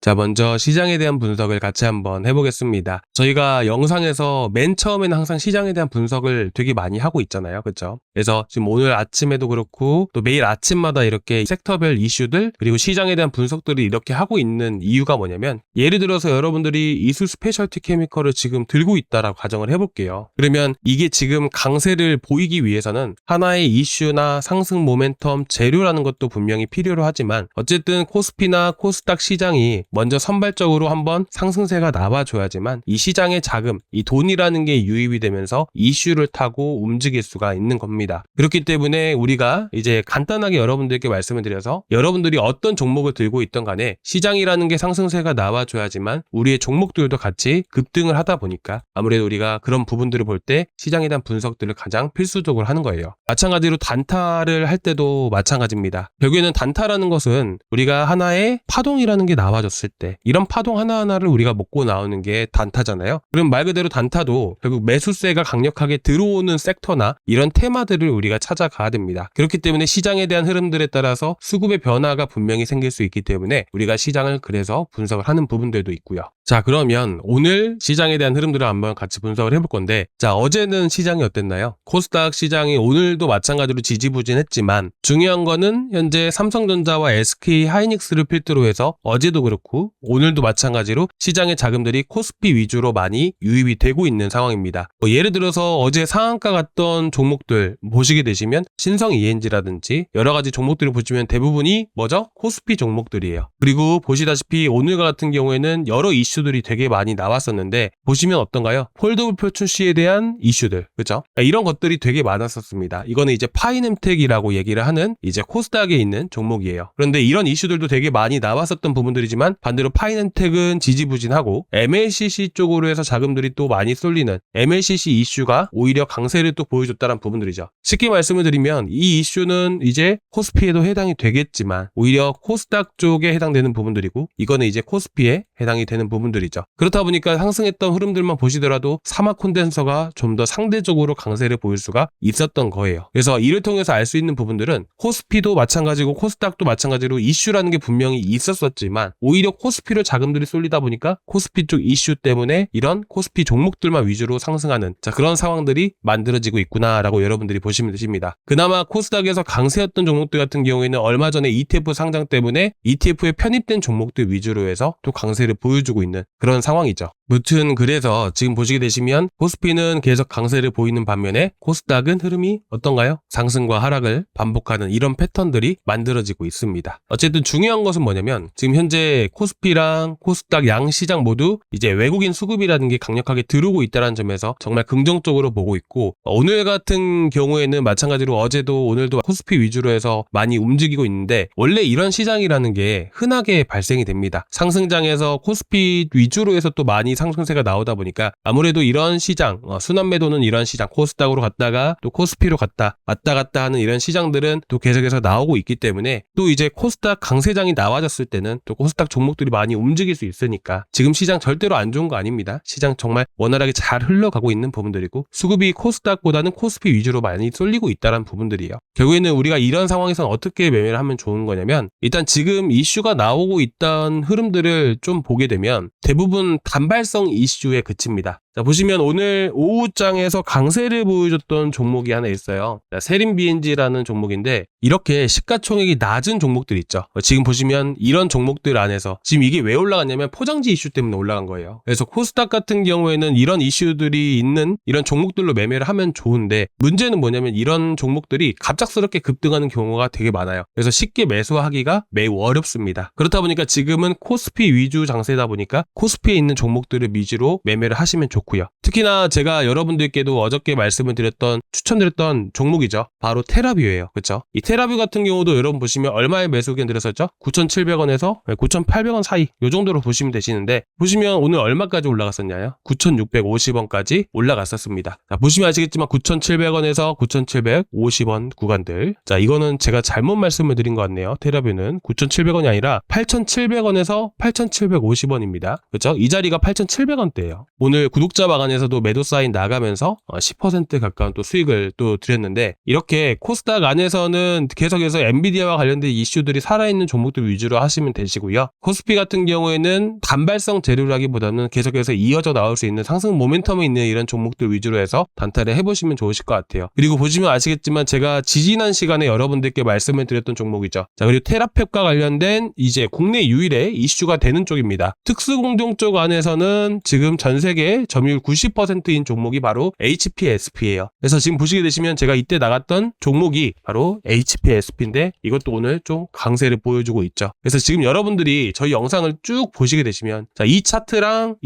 자, 먼저 시장에 대한 분석을 같이 한번 해보겠습니다. 저희가 영상에서 맨 처음에는 항상 시장에 대한 분석을 되게 많이 하고 있잖아요. 그렇죠? 그래서 지금 오늘 아침에도 그렇고 또 매일 아침마다 이렇게 섹터별 이슈들 그리고 시장에 대한 분석들을 이렇게 하고 있는 이유가 뭐냐면, 예를 들어서 여러분들이 이수 스페셜티 케미컬을 지금 들고 있다라고 가정을 해볼게요. 그러면 이게 지금 강세를 보이기 위해서는 하나의 이슈나 상승 모멘텀 재료라는 것도 분명히 필요로 하지만, 어쨌든 코스피나 코스닥 시장이 먼저 선발적으로 한번 상승세가 나와줘야지만 이 시장의 자금, 이 돈이라는 게 유입이 되면서 이슈를 타고 움직일 수가 있는 겁니다. 그렇기 때문에 우리가 이제 간단하게 여러분들께 말씀을 드려서, 여러분들이 어떤 종목을 들고 있던 간에 시장이라는 게 상승세가 나와줘야지만 우리의 종목들도 같이 급등을 하다 보니까 아무래도 우리가 그런 부분들을 볼 때 시장에 대한 분석들을 가장 필수적으로 하는 거예요. 마찬가지로 단타를 할 때도 마찬가지입니다. 결국에는 단타라는 것은 우리가 하나의 파동이라는 게 나와줬을 때, 이런 파동 하나하나를 우리가 먹고 나오는 게 단타잖아요. 그럼 말 그대로 단타도 결국 매수세가 강력하게 들어오는 섹터나 이런 테마들을 우리가 찾아가야 됩니다. 그렇기 때문에 시장에 대한 흐름들에 따라서 수급의 변화가 분명히 생길 수 있기 때문에 우리가 시장을 그래서 분석을 하는 부분들도 있고요. 자, 그러면 오늘 시장에 대한 흐름들을 한번 같이 분석을 해볼 건데, 자, 어제는 시장이 어땠나요? 코스닥 시장이 오늘도 마찬가지로 지지부진했지만, 중요한 거는 현재 삼성전자와 SK 하이닉스를 필두로 해서 어제도 그렇고 오늘도 마찬가지로 시장의 자금들이 코스피 위주로 많이 유입이 되고 있는 상황입니다. 예를 들어서 어제 상한가 갔던 종목들 보시게 되시면 신성 ENG라든지 여러 가지 종목들을 보시면 대부분이 뭐죠? 코스피 종목들이에요. 그리고 보시다시피 오늘 같은 경우에는 여러 이슈들이 되게 많이 나왔었는데, 보시면 어떤가요? 폴더블표 출시에 대한 이슈들, 그죠? 이런 것들이 되게 많았었습니다. 이거는 이제 파이nem텍이라고 얘기를 하는 이제 코스닥에 있는 종목이에요. 그런데 이런 이슈들도 되게 많이 나왔었던 부분들이지만, 반대로 파이nem텍은 지지부진하고 MLCC 쪽으로 해서 자금들이 또 많이 쏠리는 MLCC 이슈가 오히려 강세를 또 보여줬다는 부분들이죠. 쉽게 말씀을 드리면 이 이슈는 이제 코스피에도 해당이 되겠지만 오히려 코스닥 쪽에 해당되는 부분들이고, 이거는 이제 코스피에 해당이 되는 부분들이죠. 그렇다 보니까 상승했던 흐름들만 보시더라도 사마 콘덴서가 좀 더 상대적으로 강세를 보일 수가 있었던 거예요. 그래서 이를 통해서 알 수 있는 부분들은 코스피도 마찬가지고 코스닥도 마찬가지로 이슈라는 게 분명히 있었지만, 오히려 코스피로 자금들이 쏠리다 보니까 코스피 쪽 이슈 때문에 이런 코스피 종목들만 위주로 상승하는, 자, 그런 상황들이 만들어지고 있구나라고 여러분들이 보시면 되십니다. 그나마 코스닥에서 강세였던 종목들 같은 경우에는 얼마 전에 ETF 상장 때문에 ETF에 편입된 종목들 위주로 해서 또 강세를 보여주고 있는 그런 상황이죠. 무튼 그래서 지금 보시게 되시면 코스피는 계속 강세를 보이는 반면에 코스닥은 흐름이 어떤가요? 상승과 하락을 반복하는 이런 패턴들이 만들어지고 있습니다. 어쨌든 중요한 것은 뭐냐면, 지금 현재 코스피랑 코스닥 양 시장 모두 이제 외국인 수급이라는 게 강력하게 들어오고 있다는 점에서 정말 긍정적으로 보고 있고, 오늘 같은 경우에는 마찬가지로 어제도 오늘도 코스피 위주로 해서 많이 움직이고 있는데, 원래 이런 시장이라는 게 흔하게 발생이 됩니다. 상승장에서 코스피 위주로 해서 또 많이 상승세가 나오다 보니까 아무래도 이런 시장, 순환매도는 이런 시장, 코스닥으로 갔다가 또 코스피로 갔다 왔다 갔다 하는 이런 시장들은 또 계속해서 나오고 있기 때문에, 또 이제 코스닥 강세장이 나와졌을 때는 또 코스닥 종목들이 많이 움직일 수 있으니까 지금 시장 절대로 안 좋은 거 아닙니다. 시장 정말 원활하게 잘 흘러가고 있는 부분들이고, 수급이 코스닥보다는 코스피 위주로 많이 쏠리고 있다는 부분들이에요. 결국에는 우리가 이런 상황에서는 어떻게 매매를 하면 좋은 거냐면, 일단 지금 이슈가 나오고 있던 흐름들을 좀 보게 되면 대부분 단발성 이슈에 그칩니다. 자, 보시면 오늘 오후장에서 강세를 보여줬던 종목이 하나 있어요. 세림 BNG라는 종목인데, 이렇게 시가총액이 낮은 종목들 있죠. 지금 보시면 이런 종목들 안에서 지금 이게 왜 올라갔냐면 포장지 이슈 때문에 올라간 거예요. 그래서 코스닥 같은 경우에는 이런 이슈들이 있는 이런 종목들로 매매를 하면 좋은데, 문제는 뭐냐면 이런 종목들이 갑작스럽게 급등하는 경우가 되게 많아요. 그래서 쉽게 매수하기가 매우 어렵습니다. 그렇다 보니까 지금은 코스피 위주 장세다 보니까 코스피에 있는 종목들을 위주로 매매를 하시면 좋고요. 특히나 제가 여러분들께도 어저께 말씀을 드렸던, 추천드렸던 종목이죠. 바로 테라뷰예요. 그렇죠? 이 테라뷰 같은 경우도 여러분 보시면 얼마에 매수 의견 드렸었죠? 9,700원에서 9,800원 사이 이 정도로 보시면 되시는데, 보시면 오늘 얼마까지 올라갔었냐요? 9,650원까지 올라갔었습니다. 자, 보시면 아시겠지만 9,700원에서 9,750원 구간들, 자, 이거는 제가 잘못 말씀을 드린 것 같네요. 테라뷰는 9,700원이 아니라 8,700원에서 8,750원입니다. 그렇죠? 이 자리가 8,700원 3,700원대예요. 오늘 구독자 방안에서도 매도 사인 나가면서 10% 가까운 또 수익을 또 드렸는데, 이렇게 코스닥 안에서는 계속해서 엔비디아와 관련된 이슈들이 살아있는 종목들 위주로 하시면 되시고요. 코스피 같은 경우에는 단발성 재료라기보다는 계속해서 이어져 나올 수 있는 상승 모멘텀이 있는 이런 종목들 위주로 해서 단타를 해보시면 좋으실 것 같아요. 그리고 보시면 아시겠지만 제가 지지난 시간에 여러분들께 말씀을 드렸던 종목이죠. 자, 그리고 테라펩과 관련된 이제 국내 유일의 이슈가 되는 쪽입니다. 특수공정 쪽 안에서는 지금 전 세계 점유율 90%인 종목이 바로 HPSP예요. 그래서 지금 보시게 되시면 제가 이때 나갔던 종목이 바로 HPSP인데 이것도 오늘 좀 강세를 보여주고 있죠. 그래서 지금 여러분들이 저희 영상을 쭉 보시게 되시면, 자, 이 차트랑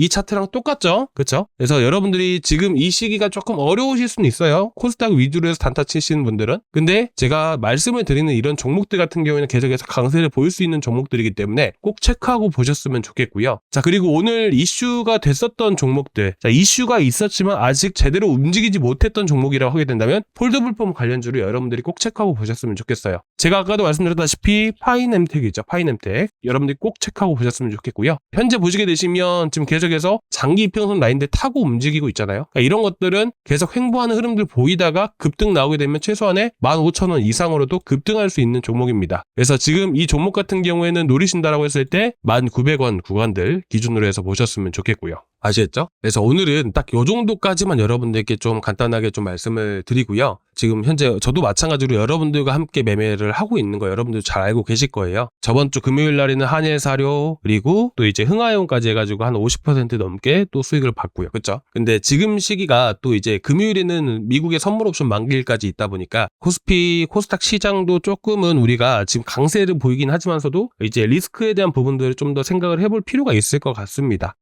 똑같죠? 그렇죠? 그래서 여러분들이 지금 이 시기가 조금 어려우실 수는 있어요. 코스닥 위주로 해서 단타 치시는 분들은. 근데 제가 말씀을 드리는 이런 종목들 같은 경우에는 계속해서 강세를 보일 수 있는 종목들이기 때문에 꼭 체크하고 보셨으면 좋겠고요. 자, 그리고 오늘 이슈가 됐었던 종목들, 자, 이슈가 있었지만 아직 제대로 움직이지 못했던 종목이라고 하게 된다면 폴더블폼 관련주를 여러분들이 꼭 체크하고 보셨으면 좋겠어요. 제가 아까도 말씀드렸다시피 파이nem텍이죠. 파이nem텍 여러분들이 꼭 체크하고 보셨으면 좋겠고요. 현재 보시게 되시면 지금 계속해서 장기 이평선 라인들 타고 움직이고 있잖아요. 그러니까 이런 것들은 계속 횡보하는 흐름들 보이다가 급등 나오게 되면 최소한의 15,000원 이상으로도 급등할 수 있는 종목입니다. 그래서 지금 이 종목 같은 경우에는 노리신다라고 했을 때 1,900원 구간들 기준으로 해서 보셨으면 좋겠고요. 아시겠죠? 그래서 오늘은 딱 요 정도까지만 여러분들께 좀 간단하게 좀 말씀을 드리고요. 지금 현재 저도 마찬가지로 여러분들과 함께 매매를 하고 있는 거 여러분들 잘 알고 계실 거예요. 저번 주 금요일 날에는 한일사료, 그리고 또 이제 흥하여운까지 해가지고 한 50% 넘게 또 수익을 받고요. 그쵸? 근데 지금 시기가 또 이제 금요일에는 미국의 선물 옵션 만기일까지 있다 보니까 코스피, 코스닥 시장도 조금은 우리가 지금 강세를 보이긴 하지만서도 이제 리스크에 대한 부분들을 좀 더 생각을 해볼 필요가 있을 것 같습니다.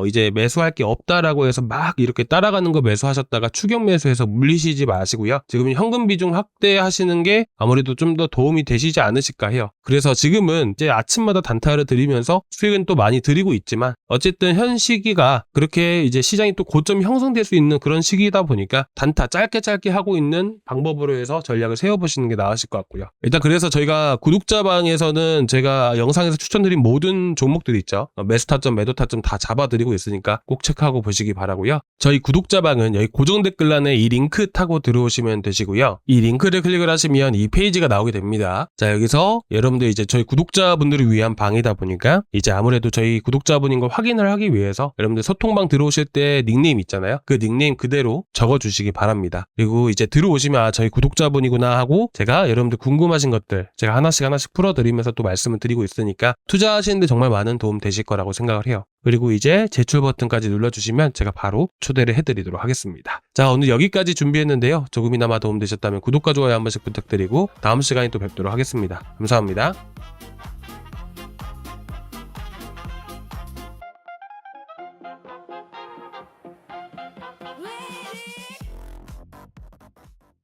이제 매수할 게 없다라고 해서 막 이렇게 따라가는 거 매수하셨다가 추격 매수해서 물리시지 마시고요. 지금 현금 비중 확대하시는 게 아무래도 좀 더 도움이 되시지 않으실까 해요. 그래서 지금은 이제 아침마다 단타를 드리면서 수익은 또 많이 드리고 있지만, 어쨌든 현 시기가 그렇게 이제 시장이 또 고점이 형성될 수 있는 그런 시기이다 보니까 단타 짧게 하고 있는 방법으로 해서 전략을 세워보시는 게 나으실 것 같고요. 일단 그래서 저희가 구독자방에서는 제가 영상에서 추천드린 모든 종목들이 있죠. 매수 타점, 매도 타점 다 잡아드리고 있으니까 꼭 체크하고 보시기 바라고요. 저희 구독자방은 여기 고정 댓글란에 이 링크 타고 들어오시면 되시고요. 이 링크를 클릭을 하시면 이 페이지가 나오게 됩니다. 자, 여기서 여러분들 이제 저희 구독자분들을 위한 방이다 보니까 이제 아무래도 저희 구독자분인 걸 확인을 하기 위해서 여러분들 소통방 들어오실 때 닉네임 있잖아요. 그 닉네임 그대로 적어주시기 바랍니다. 그리고 이제 들어오시면 저희 구독자분이구나 하고 제가 여러분들 궁금하신 것들 제가 하나씩 풀어드리면서 또 말씀을 드리고 있으니까 투자하시는데 정말 많은 도움 되실 거라고 생각을 해요. 그리고 이제 제출 버튼까지 눌러주시면 제가 바로 초대를 해드리도록 하겠습니다. 자, 오늘 여기까지 준비했는데요. 조금이나마 도움되셨다면 구독과 좋아요 한 번씩 부탁드리고 다음 시간에 또 뵙도록 하겠습니다. 감사합니다. Waiting.